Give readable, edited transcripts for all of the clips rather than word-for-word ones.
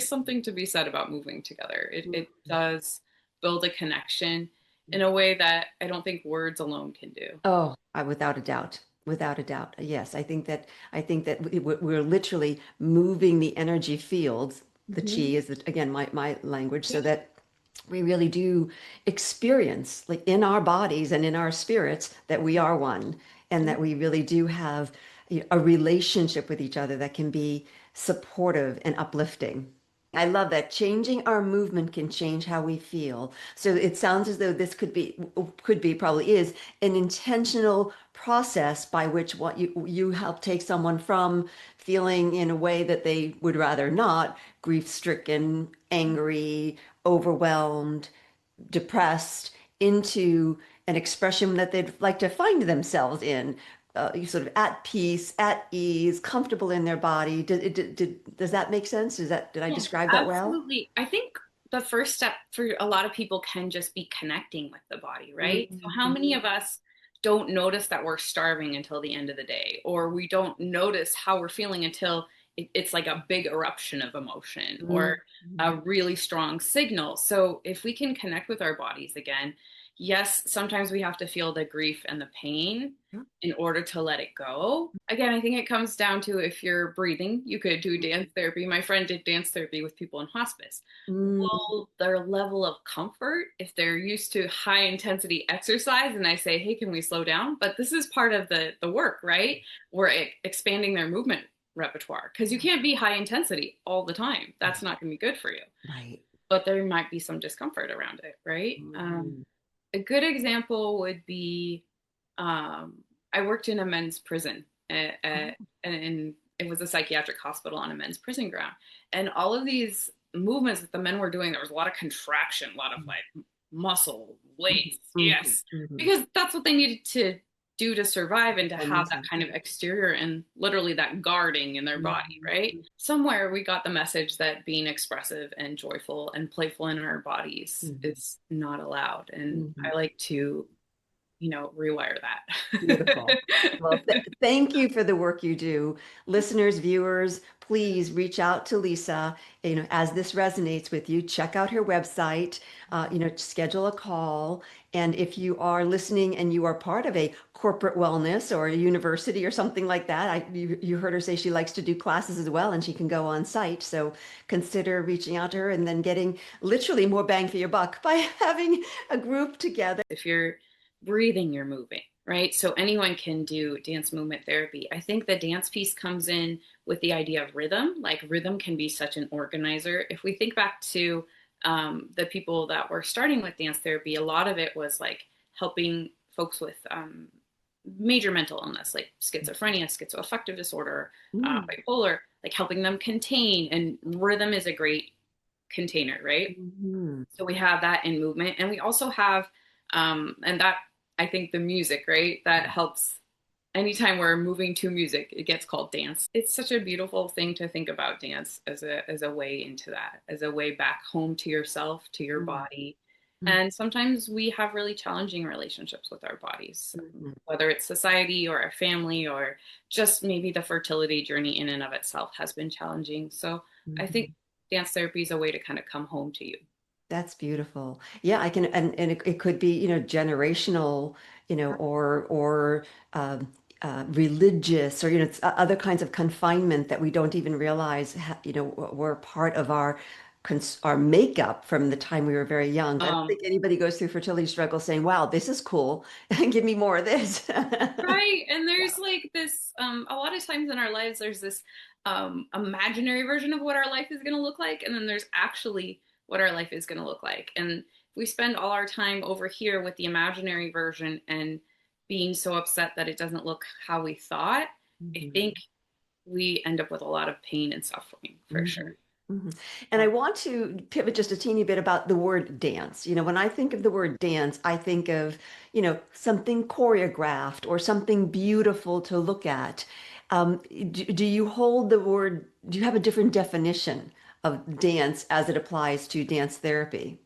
is something to be said about moving together. It does build a connection in a way that I don't think words alone can do. Oh, without a doubt. Without a doubt. Yes, I think that we're literally moving the energy fields. The Hmm. chi is again my language, so that we really do experience, like in our bodies and in our spirits, that we are one, and that we really do have a relationship with each other that can be supportive and uplifting. I love that. Changing our movement can change how we feel. So it sounds as though this could be, probably is an intentional process by which what you help take someone from feeling in a way that they would rather not, grief-stricken, angry, overwhelmed, depressed, into an expression that they'd like to find themselves in, sort of at peace, at ease, comfortable in their body. Does that make sense? Did I Yes, describe that well? absolutely. I think the first step for a lot of people can just be connecting with the body, right? So how many of us don't notice that we're starving until the end of the day, or we don't notice how we're feeling until it's like a big eruption of emotion or a really strong signal. So if we can connect with our bodies again, yes, sometimes we have to feel the grief and the pain in order to let it go. Again, I think it comes down to if you're breathing, you could do dance therapy. My friend did dance therapy with people in hospice. Mm, Will their level of comfort, if they're used to high intensity exercise, and I say, hey, can we slow down? But this is part of the work, right? We're expanding their movement repertoire because you can't be high intensity all the time. That's not going to be good for you. right. But there might be some discomfort around it, right? Mhm. A good example would be um, I worked in a men's prison, and it was a psychiatric hospital on a men's prison ground. And all of these movements that the men were doing, there was a lot of contraction, a lot of like muscle, Mhm, weights, mhm, yes, mhm. because that's what they needed to do to survive and to I have need that to. kind of exterior and literally that guarding in their body, Mhm, right? Somewhere we got the message that being expressive and joyful and playful in our bodies mhm, is not allowed. And mhm. I like to, rewire Beautiful. that. Well, thank you for the work you do. Listeners, viewers, please reach out to Lisa. As this resonates with you, check out her website, schedule a call. And if you are listening and you are part of a corporate wellness or a university or something like that, you heard her say she likes to do classes as well and she can go on site. So consider reaching out to her and then getting literally more bang for your buck by having a group together. If you're breathing, you're moving, right? So anyone can do dance movement therapy. I think the dance piece comes in with the idea of rhythm. Like rhythm can be such an organizer. If we think back to the people that were starting with dance therapy, a lot of it was like helping folks with major mental illness, like schizophrenia, schizoaffective disorder, Mm. bipolar, like helping them contain. And rhythm is a great container, right? Mhm. So we have that in movement, and we also have, and that I think the music, right, that helps. Anytime we're moving to music, it gets called dance. It's such a beautiful thing to think about dance as a way into that, as a way back home to yourself, to your Mhm. body. And sometimes we have really challenging relationships with our bodies, Mhm. whether it's society or our family or just maybe the fertility journey in and of itself has been challenging. So I think Mhm. dance therapy is a way to kind of come home to you. That's beautiful. Yeah, I can, and it could be, generational, or religious, or it's other kinds of confinement that we don't even realize, were part of our makeup from the time we were very young. I don't Um, think anybody goes through fertility struggle saying, "Wow, this is cool. Give me more of this." right. And there's like this, a lot of times in our lives, there's this imaginary version of what our life is going to look like. And then there's actually what our life is going to look like. And if we spend all our time over here with the imaginary version and being so upset that it doesn't look how we thought, I Mhm. think we end up with a lot of pain and suffering for sure. Mhm. Mhm. And I want to pivot just a teeny bit about the word dance. When I think of the word dance, I think of, something choreographed or something beautiful to look at. Do you hold the word, do you have a different definition of dance as it applies to dance therapy?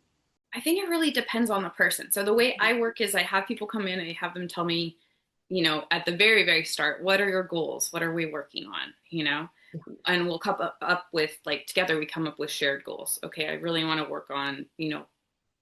I think it really depends on the person. So the way I work is I have people come in, I have them tell me, at the very, very start, what are your goals? What are we working on? and we'll come up with, like, together we come up with shared goals. Okay, I really want to work on,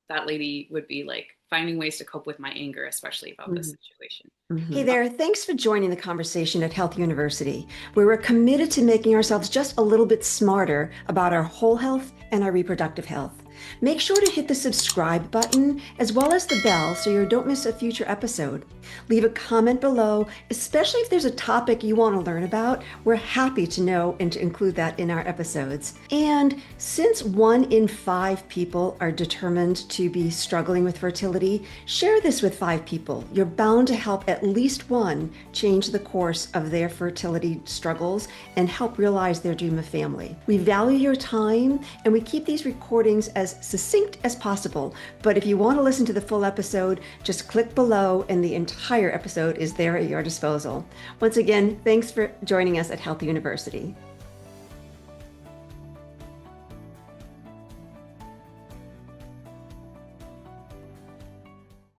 that lady would be like finding ways to cope with my anger, especially about this Mhm. situation. Hey there, thanks for joining the conversation at Health University, where we're committed to making ourselves just a little bit smarter about our whole health and our reproductive health. Make sure to hit the subscribe button as well as the bell so you don't miss a future episode. Leave a comment below, especially if there's a topic you want to learn about. We're happy to know and to include that in our episodes. And since 1 in 5 people are determined to be struggling with fertility, share this with 5 people. You're bound to help at least one change the course of their fertility struggles and help realize their dream of family. We value your time and we keep these recordings as succinct as possible. But if you want to listen to the full episode, just click below and the entire episode is there at your disposal. Once again, thanks for joining us at Health University.